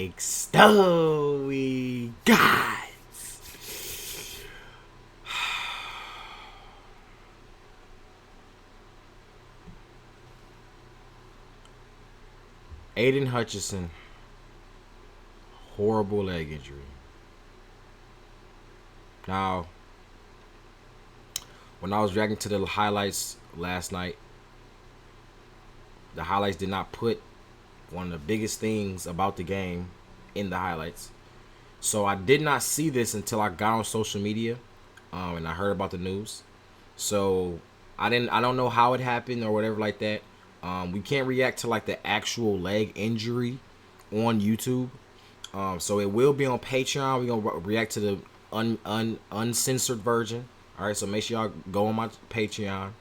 like Story Guys. Aidan Hutchinson, horrible leg injury. Now, when I was reacting to the highlights last night, the highlights did not put one of the biggest things about the game in the highlights. So I did not see this until I got on social media, and I heard about the news. So I don't know how it happened or whatever like that. We can't react to like the actual leg injury on YouTube. So it will be on Patreon. We're gonna react to the uncensored version. All right, so make sure y'all go on my Patreon.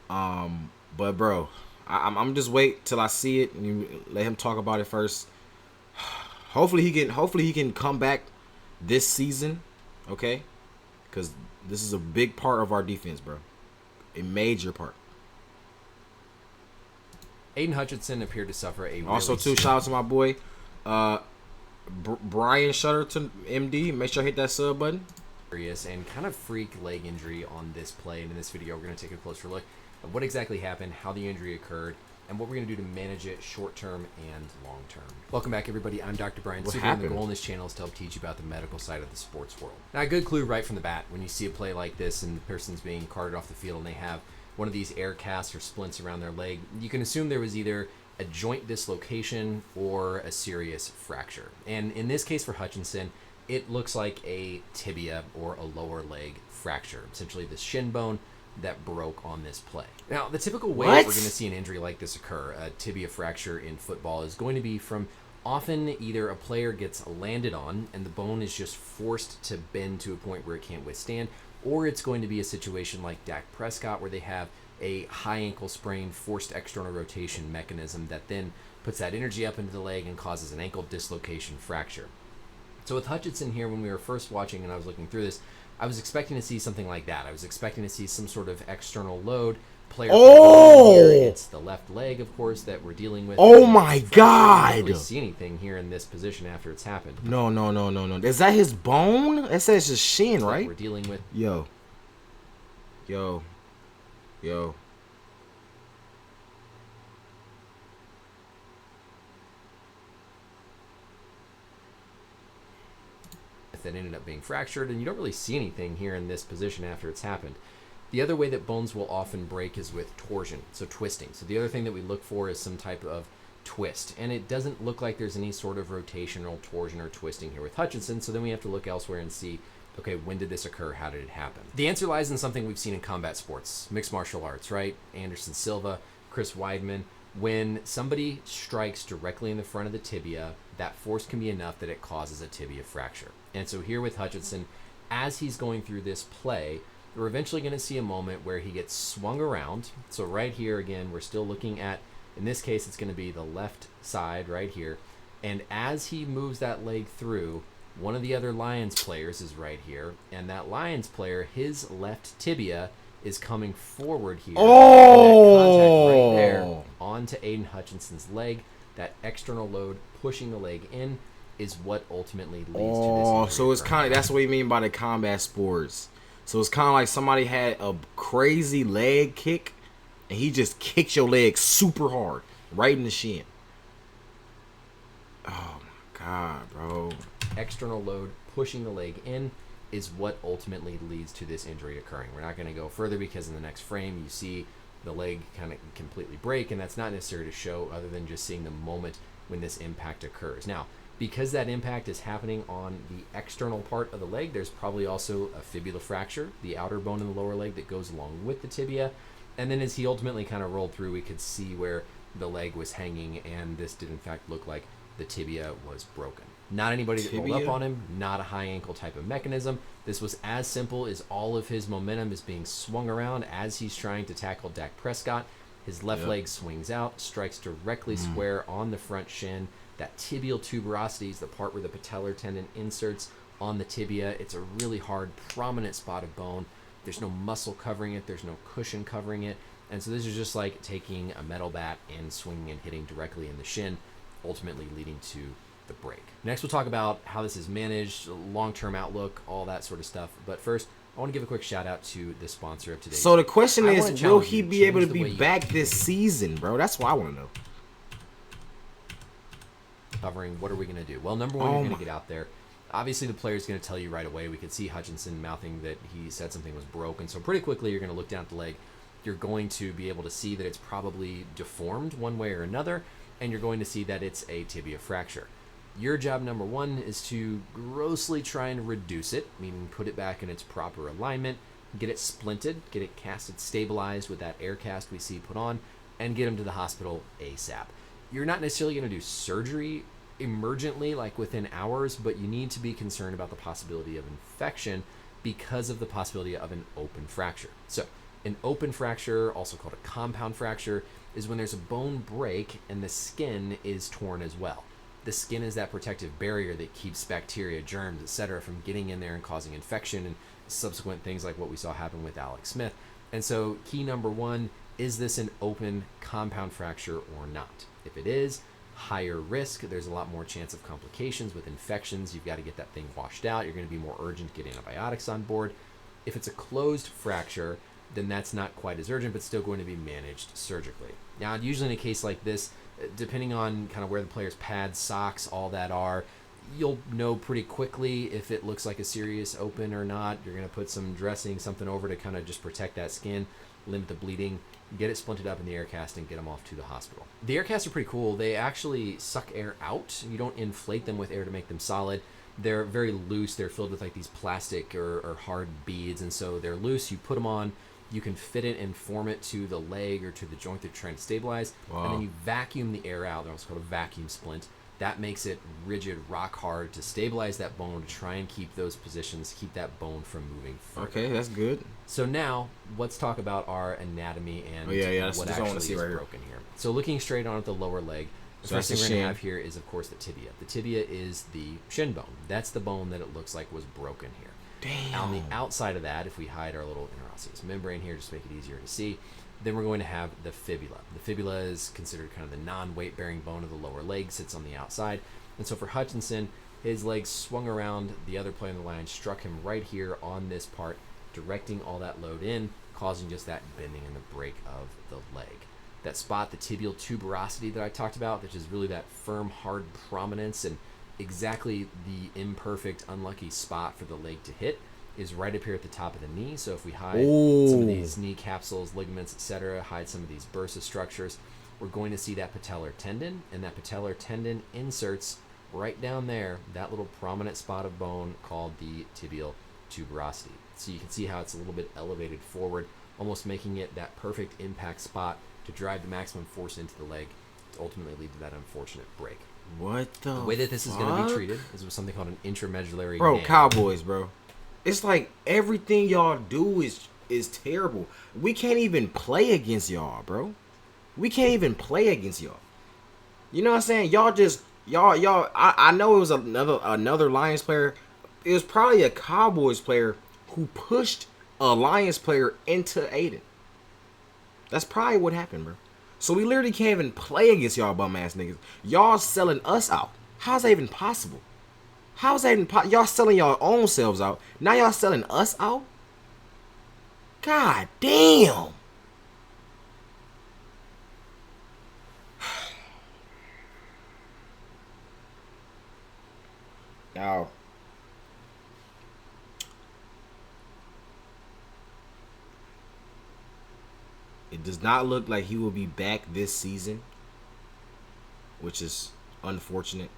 But bro, I'm just wait till I see it and you let him talk about it first. Hopefully he can come back this season, okay? Because this is a big part of our defense, bro. A major part. Aidan Hutchinson appeared to suffer a also too. Shout out to my boy, Brian Shutterton, MD. Make sure I hit that sub button. Serious and kind of freak leg injury on this play, and in this video we're going to take a closer look at what exactly happened, how the injury occurred, and what we're going to do to manage it short-term and long-term. Welcome back, everybody. I'm Dr. Brian Super, and the goal in this channel is to help teach you about the medical side of the sports world. Now, a good clue right from the bat when you see a play like this and the person's being carted off the field and they have one of these air casts or splints around their leg, you can assume there was either a joint dislocation or a serious fracture. And in this case for Hutchinson, it looks like a tibia or a lower leg fracture, essentially the shin bone that broke on this play. Now, the typical way that we're going to see an injury like this occur, a tibia fracture in football, is going to be from often either a player gets landed on and the bone is just forced to bend to a point where it can't withstand, or it's going to be a situation like Dak Prescott where they have a high ankle sprain forced external rotation mechanism that then puts that energy up into the leg and causes an ankle dislocation fracture. So with Hutchinson here, when we were first watching and I was looking through this, I was expecting to see something like that. I was expecting to see some sort of external load. Player here, it's the left leg, of course, that we're dealing with. Oh my God! I don't really see anything here in this position after it's happened. No. Is that his bone? That says his shin, right? We're dealing with. Yo. That ended up being fractured, and you don't really see anything here in this position after it's happened. The other way that bones will often break is with torsion, so twisting. So the other thing that we look for is some type of twist, and it doesn't look like there's any sort of rotational torsion or twisting here with Hutchinson, so then we have to look elsewhere and see, okay, when did this occur? How did it happen? The answer lies in something we've seen in combat sports, mixed martial arts, right? Anderson Silva, Chris Weidman. When somebody strikes directly in the front of the tibia, that force can be enough that it causes a tibia fracture. And so here with Hutchinson, as he's going through this play, we're eventually going to see a moment where he gets swung around. So right here, again, we're still looking at, in this case, it's going to be the left side right here. And as he moves that leg through, one of the other Lions players is right here. And that Lions player, his left tibia is coming forward here. Oh! That contact right there onto Aidan Hutchinson's leg. That external load pushing the leg in is what ultimately leads to this injury. So it's kind of, that's what you mean by the combat sports. So it's kind of like somebody had a crazy leg kick and he just kicked your leg super hard right in the shin. Oh my God, bro. External load pushing the leg in is what ultimately leads to this injury occurring. We're not going to go further because in the next frame you see the leg kind of completely break, and that's not necessary to show other than just seeing the moment when this impact occurs. Now, because that impact is happening on the external part of the leg, there's probably also a fibula fracture, the outer bone in the lower leg that goes along with the tibia. And then as he ultimately kind of rolled through, we could see where the leg was hanging, and this did in fact look like the tibia was broken. Not anybody that rolled up on him, not a high ankle type of mechanism. This was as simple as all of his momentum is being swung around as he's trying to tackle Dak Prescott. His left leg swings out, strikes directly square on the front shin. That tibial tuberosity is the part where the patellar tendon inserts on the tibia. It's a really hard, prominent spot of bone. There's no muscle covering it. There's no cushion covering it. And so this is just like taking a metal bat and swinging and hitting directly in the shin, ultimately leading to the break. Next, we'll talk about how this is managed, long-term outlook, all that sort of stuff. But first, I want to give a quick shout out to the sponsor of today's. So the question I is, wanna will challenge he you to be able to change the way be you back think. this season, bro? That's what I want to know. Covering what are we going to do? Well, number one, Oh you're going my- to get out there. Obviously, the player's going to tell you right away. We could see Hutchinson mouthing that he said something was broken. So pretty quickly, you're going to look down at the leg. You're going to be able to see that it's probably deformed one way or another, and you're going to see that it's a tibia fracture. Your job, number one, is to grossly try and reduce it, meaning put it back in its proper alignment, get it splinted, get it casted, stabilized with that air cast we see put on, and get him to the hospital ASAP. You're not necessarily going to do surgery emergently, like within hours, but you need to be concerned about the possibility of infection because of the possibility of an open fracture. So an open fracture, also called a compound fracture, is when there's a bone break and the skin is torn as well. The skin is that protective barrier that keeps bacteria, germs, etc. from getting in there and causing infection and subsequent things like what we saw happen with Alex Smith. And so key number one, is this an open compound fracture or not? If it is, higher risk. There's a lot more chance of complications with infections. You've got to get that thing washed out. You're going to be more urgent to get antibiotics on board. If it's a closed fracture, then that's not quite as urgent, but still going to be managed surgically. Now, usually in a case like this, depending on kind of where the player's pads, socks, all that are, you'll know pretty quickly if it looks like a serious open or not. You're going to put some dressing, something over to kind of just protect that skin, limit the bleeding, get it splinted up in the air cast, and get them off to the hospital. The air casts are pretty cool. They actually suck air out. You don't inflate them with air to make them solid. They're very loose. They're filled with like these plastic or hard beads, and so they're loose. You put them on, you can fit it and form it to the leg or to the joint that you're trying to stabilize, and then you vacuum the air out. They're also called a vacuum splint. That makes it rigid, rock hard to stabilize that bone, to try and keep those positions, keep that bone from moving further. Okay, that's good. So now, let's talk about our anatomy and That's what what I want actually to see is right here. broken here. So looking straight on at the lower leg, the So first thing that's we're the going to shin. have here is, of course, the tibia. The tibia is the shin bone. That's the bone that it looks like was broken here. Damn. On the outside of that, if we hide our little interosseous membrane here, just to make it easier to see, then we're going to have the fibula. The fibula is considered kind of the non-weight-bearing bone of the lower leg, sits on the outside. And so for Hutchinson, his legs swung around, the other player in the line struck him right here on this part, directing all that load in, causing just that bending and the break of the leg. That spot, the tibial tuberosity that I talked about, which is really that firm, hard prominence and exactly the imperfect, unlucky spot for the leg to hit, is right up here at the top of the knee. So if we hide some of these knee capsules, ligaments, etc., hide some of these bursa structures, we're going to see that patellar tendon, and that patellar tendon inserts right down there, that little prominent spot of bone called the tibial tuberosity. So you can see how it's a little bit elevated forward, almost making it that perfect impact spot to drive the maximum force into the leg to ultimately lead to that unfortunate break. What the The way that this is going to be fuck? treated is with something called an intramedullary Bro, nail. Cowboys, bro. It's like everything y'all do is terrible. We can't even play against y'all, bro. We can't even play against y'all. You know what I'm saying? Y'all I know it was another Lions player. It was probably a Cowboys player who pushed a Lions player into Aidan. That's probably what happened, bro. So we literally can't even play against y'all bum ass niggas. Y'all selling us out. How's that even possible? How's that even y'all selling your own selves out? Now y'all selling us out? God damn. Now, it does not look like he will be back this season, which is unfortunate.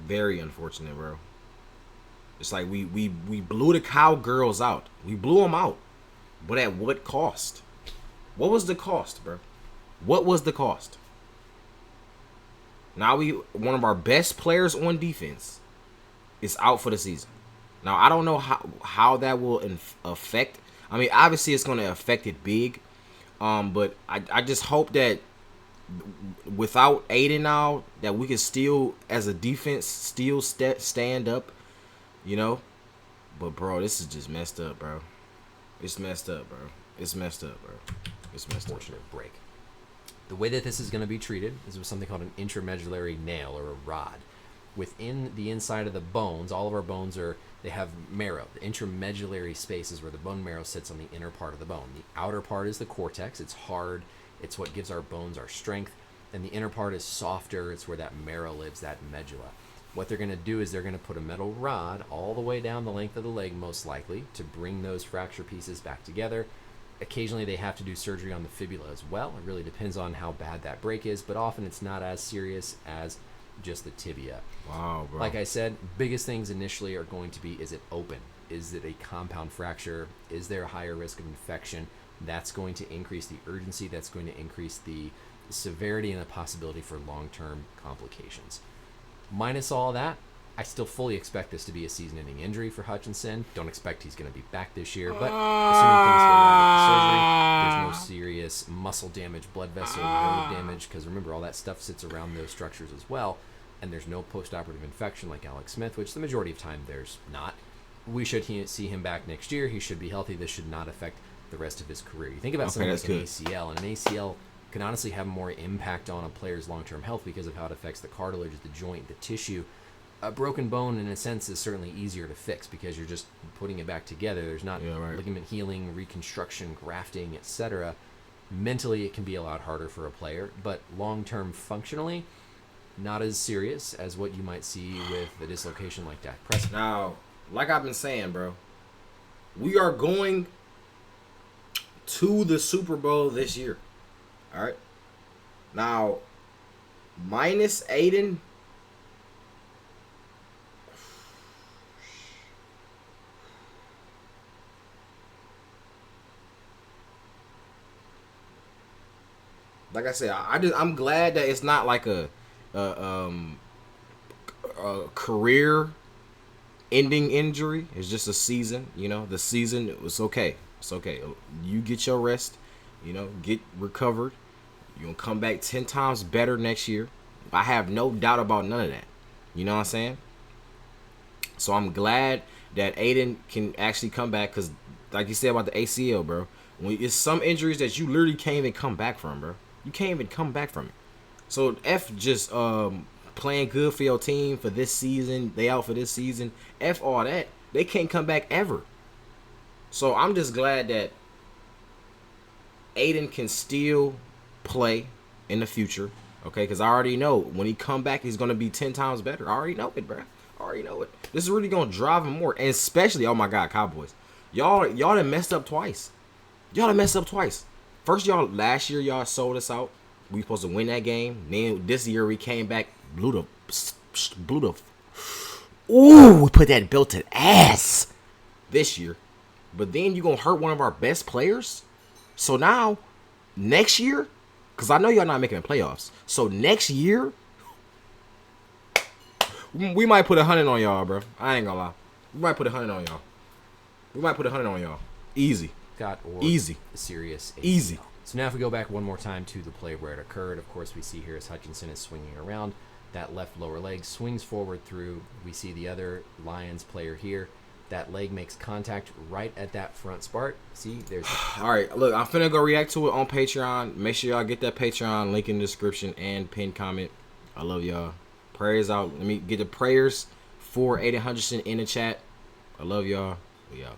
Very unfortunate, bro. It's like we blew the Cowgirls out. We blew them out. But at what cost? What was the cost, bro? What was the cost? Now one of our best players on defense is out for the season. Now I don't know how that will affect. I mean, obviously it's going to affect it big. But I just hope that without Aidan now, that we can still, as a defense, still stand up, you know. But bro, this is just messed up, bro. It's messed up, bro. It's messed up, bro. It's messed up. Unfortunate break. The way that this is going to be treated is with something called an intramedullary nail or a rod. within the inside of the bones, all of our bones they have marrow. The intramedullary space is where the bone marrow sits on the inner part of the bone. The outer part is the cortex. It's hard. It's what gives our bones our strength. And the inner part is softer. It's where that marrow lives, that medulla. What they're going to do is they're going to put a metal rod all the way down the length of the leg, most likely, to bring those fracture pieces back together. Occasionally, they have to do surgery on the fibula as well. It really depends on how bad that break is, but often it's not as serious as just the tibia. Wow, bro. Like I said, biggest things initially are going to be, is it open? Is it a compound fracture? Is there a higher risk of infection? That's going to increase the urgency. That's going to increase the severity and the possibility for long-term complications. Minus all that, I still fully expect this to be a season-ending injury for Hutchinson. Don't expect he's going to be back this year, but assuming things go right with the surgery, there's no serious muscle damage, blood vessel, nerve damage, because remember, all that stuff sits around those structures as well, and there's no post-operative infection like Alex Smith, which the majority of time there's not. We should see him back next year. He should be healthy. This should not affect the rest of his career. You think about something like an ACL, and an ACL can honestly have more impact on a player's long-term health because of how it affects the cartilage, the joint, the tissue. A broken bone, in a sense, is certainly easier to fix because you're just putting it back together. There's not ligament healing, reconstruction, grafting, etc. Mentally, it can be a lot harder for a player, but long-term functionally, not as serious as what you might see with a dislocation like Dak Prescott. Now, like I've been saying, bro, we are going to the Super Bowl this year. All right. Now, minus Aidan, like I said, I'm glad that it's not like a career-ending injury. It's just a season. You know, the season was okay. It's okay. You get your rest. You know, get recovered. You're going to come back 10 times better next year. I have no doubt about none of that. You know what I'm saying? So I'm glad that Aidan can actually come back because, like you said about the ACL, bro, it's some injuries that you literally can't even come back from, bro. You can't even come back from it. So F just playing good for your team for this season. They out for this season. F all that. They can't come back ever. So I'm just glad that Aidan can still play in the future, okay? Because I already know when he come back, he's gonna be 10 times better. I already know it, bro. I already know it. This is really gonna drive him more, and especially, oh my God, Cowboys, y'all done messed up twice. Y'all done messed up twice. First, last year y'all sold us out. We supposed to win that game. Then this year we came back, blew the. Ooh, we put that belt to ass this year. But then you gonna hurt one of our best players. So now, next year, because I know y'all not making the playoffs. So next year, we might put 100 on y'all, bro. I ain't gonna lie. We might put 100 on y'all. Easy. Easy. Serious. ACL. Easy. So now if we go back one more time to the play where it occurred, of course we see here as Hutchinson is swinging around. That left lower leg swings forward through. We see the other Lions player here. That leg makes contact right at that front spot. See, there's... All right, look, I'm finna go react to it on Patreon. Make sure y'all get that Patreon link in the description and pinned comment. I love y'all. Prayers out. Let me get the prayers for Aidan Hutchinson in the chat. I love y'all. We out.